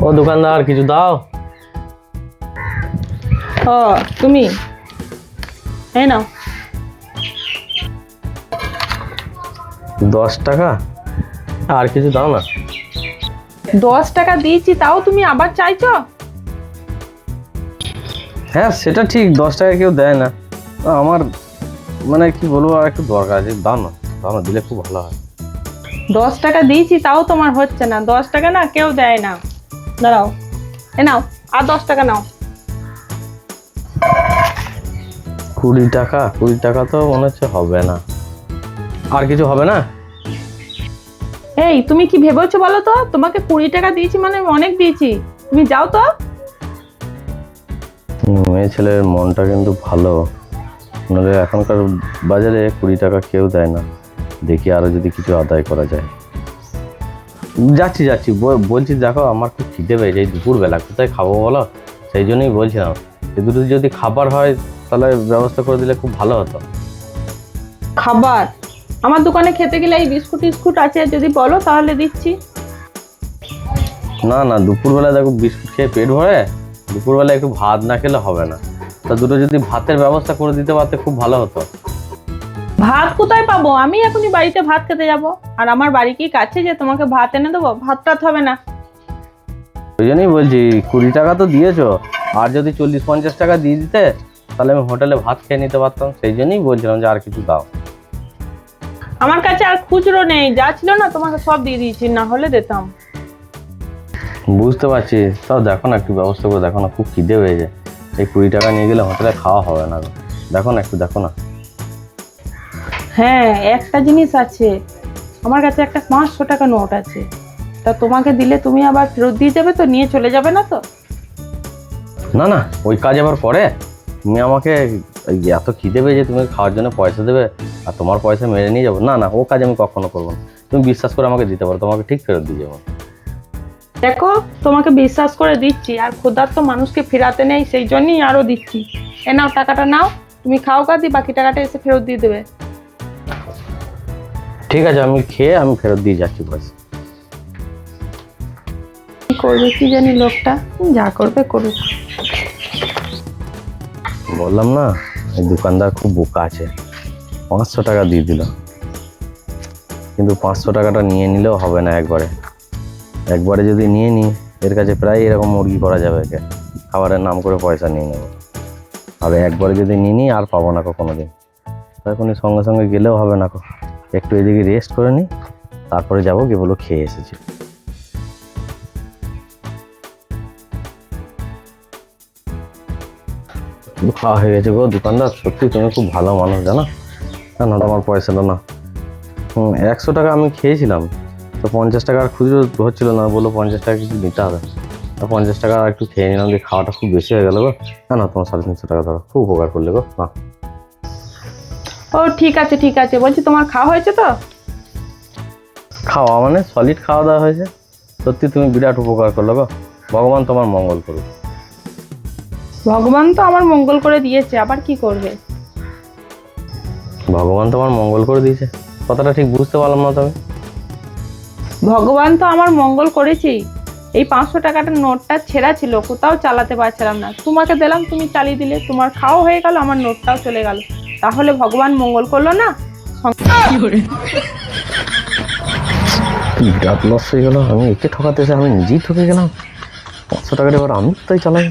ও দোকানদার কিছু দাও। ও তুমি এই নাও। 10 টাকা আর কিছু দাও না। 10 টাকা দিয়েছি তাও তুমি আবার চাইছো? হ্যাঁ সেটা ঠিক, 10 টাকা কেউ দেয় না। আমার মানে কি বলবো, আর একটু দরকার আছে, দাও না, দাও না, দিলে খুব ভালো হয়। 10 টাকা দিয়েছি তাও তোমার হচ্ছে না। 10 টাকা না কেউ দেয় না। দাঁড়াও, এ নাও আর 10 টাকা নাও। 20 টাকা, 20 টাকা তো মনে হচ্ছে হবে না। আর কিছু হবে না? এই তুমি কি ভেবেছো বলো তো? তোমাকে 20 টাকা দিয়েছি মানে অনেক দিয়েছি। তুমি যাও তো। মেয়ে ছেলের মনটা কিন্তু ভালো, নাহলে এখনকার বাজারে 20 টাকা কেউ দেয় না। দেখি আরো যদি কিছু আদায় করা যায়। যাচ্ছি যাচ্ছি, বলছি দেখো আমার খুব খিদে পেয়েছে, এই দুপুরবেলা কোথায় খাবো বলো? সেই জন্যই বলছিলাম এই দুটো যদি খাবার হয় তাহলে ব্যবস্থা করে দিলে খুব ভালো হতো। খাবার আমার দোকানে খেতে গেলে এই বিস্কুট টিস্কুট আছে, যদি বলো তাহলে দিচ্ছি। না না, দুপুরবেলা দেখো বিস্কুট খেয়ে পেট ভরে, দুপুরবেলা একটু ভাত না খেলে হবে না। তা দুটো যদি ভাতের ব্যবস্থা করে দিতে পারতে খুব ভালো হতো। ভাত কোথায় পাবো? আমি এখনই বাড়িতে ভাত খেতে যাব। আর আমার বাড়ি কি কাছে যে তোমাকে ভাত এনে দেবো? ভাত টাত হবে না। ওই জন্যই বলছি 20 টাকা তো দিয়েছো, আর যদি 40-50 টাকা দিয়ে দিতে তাহলে আমি হোটেলে ভাত খেয়ে নিতে পারতাম। সেই জন্যই বলছিলাম যে আর কিছু দাও। আমার কাছে আর খুচরো নেই, যা ছিল না তোমাকে সব দিয়ে দিয়েছি, না হলে দিতাম। বুঝতে পারছি, তাও দেখো না একটু ব্যবস্থা করে দেখো না, খুব খিদে হয়ে যায়। এই 20 টাকা নিয়ে গেলে হোটেলে খাওয়া হবে না। দেখো না একটু, দেখো না। হ্যাঁ একটা জিনিস আছে, আমার কাছে একটা 500 টাকা নোট আছে। তা তোমাকে দিলে তুমি আবার ফেরত দিয়ে যাবে তো, নিয়ে চলে যাবে না তো? না না, ওই কাজ আবার পরে। তুমি আমাকে এই এত খিদে পেয়েছে, তুমি খাওয়ার জন্য পয়সা দেবে আর তোমার পয়সা মেরে নিয়ে যাবো? না না, ও কাজ আমি কখনো করবো না। তুমি বিশ্বাস করে আমাকে দিতে পারো, তোমাকে ঠিক ফেরত দিয়ে যাবো। দেখো তোমাকে বিশ্বাস করে দিচ্ছি, আর ক্ষুধার্ত মানুষকে ফেরাতে নেই, সেই জন্যই আরো দিচ্ছি। এ নাও টাকাটা নাও, তুমি খাও কাদি, বাকি টাকাটা এসে ফেরত দিয়ে দেবে। ঠিক আছে, আমি খেয়ে আমি ফেরত দিয়ে যাচ্ছি পয়সা। কি করবে কি জানি লোকটা, যা করবে করুক। বললাম না, এই দোকানদার খুব বোকা আছে। 500 টাকা দিয়ে দিল, কিন্তু 500 টাকাটা নিয়ে নিলেও হবে না। একবারে যদি নিয়ে নিই, এর কাছে প্রায় এরকম মুরগি করা যাবে, একে খাবারের নাম করে পয়সা নিয়ে নেবো। আর একবারে যদি নিয়ে নিই আর পাবো না কোনো দিন। তখনই সঙ্গে সঙ্গে গেলেও হবে না, একটু এদিকে রেস্ট করে নিই, তারপরে যাবো, গিয়ে বলো খেয়ে এসেছি। খাওয়া হয়ে গেছে গো দোকানদার, সত্যি তুমি খুব ভালো মানুষ জানো। না তোমার পয়সাটা না। 100 টাকা আমি খেয়েছিলাম, তো 50 টাকার খুচরো হচ্ছিল না, বললো 50 টাকা কিছু নিতে হবে। তা 50 টাকা একটু খেয়ে নিলাম, দিয়ে খাওয়াটা খুব বেশি হয়ে গেল গো। না তোমার 350 টাকা ধরো, খুব উপকার করলে গো। না ও ঠিক আছে ঠিক আছে, বলছি তোমার খাওয়া হয়েছে তো? খাওয়া মানে সলিড খাওয়া দাওয়া হয়েছে। সত্যি তুমি বিরাট উপকার করলো গো, ভগবান তোমার মঙ্গল করুক। ভগবান তো আমার মঙ্গল করে দিয়েছে, আবার কি করবে? ভগবান তোমার মঙ্গল করে দিয়েছে, কথাটা ঠিক বুঝতে পারলাম না তবে। ভগবান তো আমার মঙ্গল করেছি। এই 500 টাকাটার নোটটা ছেঁড়া ছিল, কোথাও চালাতে পারছিলাম না, তোমাকে দিলাম, তুমি চালিয়ে দিলে, তোমার খাওয়া হয়ে গেল, আমার নোটটাও চলে গেল। তাহলে ভগবান মঙ্গল করলো না? বিরাট লস হয়ে গেল, আমি একে ঠকাতে এসে আমি নিজেই ঠকে গেলাম। 500 টাকাটা এবার আমি তাই চালাই।